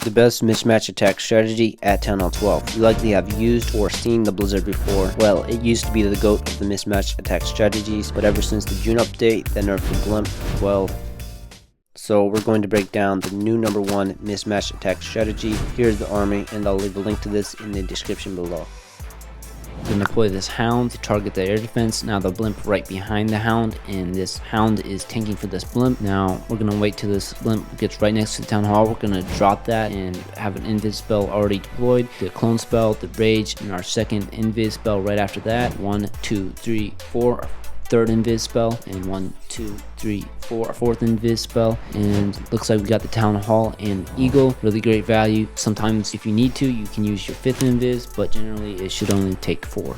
The best mismatch attack strategy at Townhall 12. You likely have used or seen the Blizzard before. Well, it used to be the GOAT of the mismatch attack strategies, but ever since the June update, they nerfed the Blimp. Well, so we're going to break down the new #1 mismatch attack strategy. Here's the army, and I'll leave a link to this in the description below. We're going to deploy this Hound to target the air defense. Now the Blimp right behind the Hound, and this Hound is tanking for this Blimp. Now we're going to wait till this Blimp gets right next to the Town Hall. We're going to drop that and have an invis spell already deployed. The clone spell, the rage, and our second invis spell right after that. 1, 2, 3, 4. Third invis spell, and 1, 2, 3, 4, our fourth invis spell. And looks like we got the Town Hall and Eagle. Really great value. Sometimes if you need to, you can use your fifth invis, but generally it should only take 4.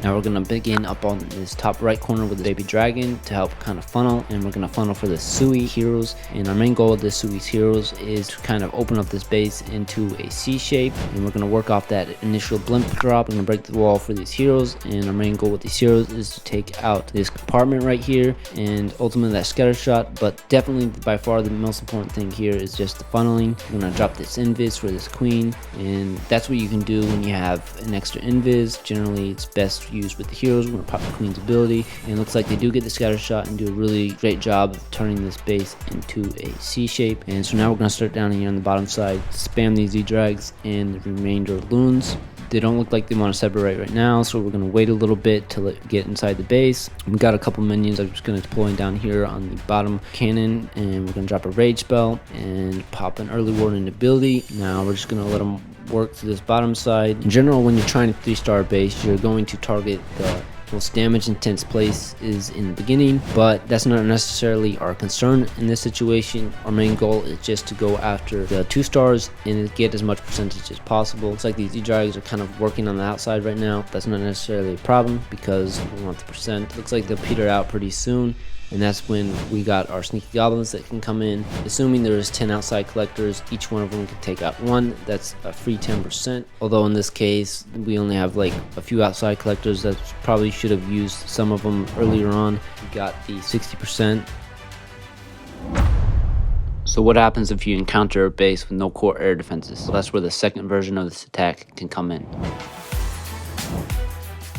Now we're going to begin up on this top right corner with the baby dragon to help kind of funnel, and we're going to funnel for the Sui heroes. And our main goal of the Sui's heroes is to kind of open up this base into a C shape, and we're going to work off that initial Blimp drop. We're going to break the wall for these heroes, and our main goal with these heroes is to take out this compartment right here and ultimately that scatter shot. But definitely by far the most important thing here is just the funneling. We're going to drop this invis for this queen, and that's what you can do when you have an extra invis. Generally it's best used with the heroes. We're going to pop the queen's ability, and it looks like they do get the scatter shot and do a really great job of turning this base into a C shape. And so now we're going to start down here on the bottom side, spam these Z-Drags and the remainder of loons. They don't look like they want to separate right now, so we're going to wait a little bit till it get inside the base. We've got a couple minions I'm just going to deploy down here on the bottom cannon, and we're going to drop a rage spell and pop an early warning ability. Now we're just going to let them work to this bottom side. In general, when you're trying to 3-star base, you're going to target the most damage intense place is in the beginning, but that's not necessarily our concern in this situation. Our main goal is just to go after the 2 stars and get as much percentage as possible. It's like these Z-Drags are kind of working on the outside right now. That's not necessarily a problem because we want the percent. Looks like they'll peter out pretty soon, and that's when we got our sneaky goblins that can come in. Assuming there's 10 outside collectors, each one of them can take out 1. That's a free 10%. Although in this case, we only have like a few outside collectors that probably should have used some of them earlier on. We got the 60%. So what happens if you encounter a base with no core air defenses? Well, that's where the second version of this attack can come in.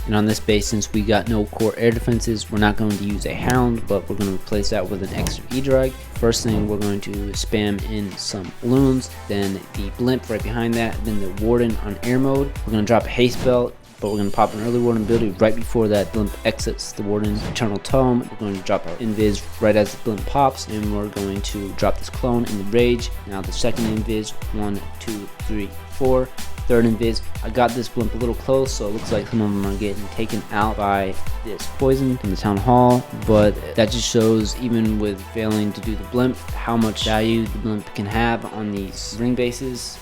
And on this base, since we got no core air defenses, we're not going to use a Hound, but we're going to replace that with an extra E-Drag. First thing, we're going to spam in some loons, then the Blimp right behind that, then the Warden on air mode. We're going to drop a haste spell, but we're going to pop an early Warden ability right before that Blimp exits the Warden's Eternal Tome. We're going to drop our invis right as the Blimp pops, and we're going to drop this clone in the rage. Now the second invis, 1, 2, 3, 4. Third invis. I got this Blimp a little close, so it looks like some of them are getting taken out by this poison in the Town Hall, but that just shows, even with failing to do the Blimp, how much value the Blimp can have on these ring bases.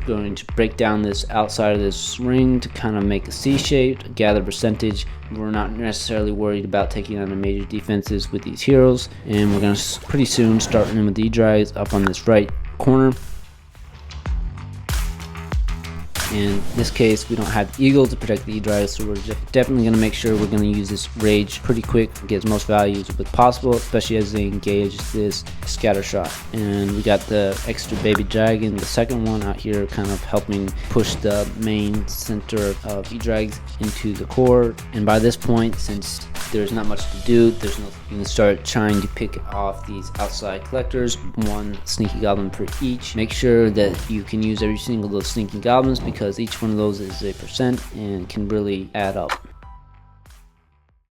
Going to break down this outside of this ring to kind of make a C shape, gather percentage. We're not necessarily worried about taking on the major defenses with these heroes, and we're going to pretty soon start in with the E-Drags up on this right corner. In this case, we don't have Eagle to protect the E-Drive, so we're definitely going to make sure we're going to use this rage pretty quick to get as most value as possible, especially as they engage this scatter shot. And we got the extra baby dragon, the second one out here, kind of helping push the main center of E-Drags into the core. And by this point, since there's not much to do, you can start trying to pick off these outside collectors, 1 sneaky goblin per each. Make sure that you can use every single of those sneaky goblins, because each one of those is a percent and can really add up.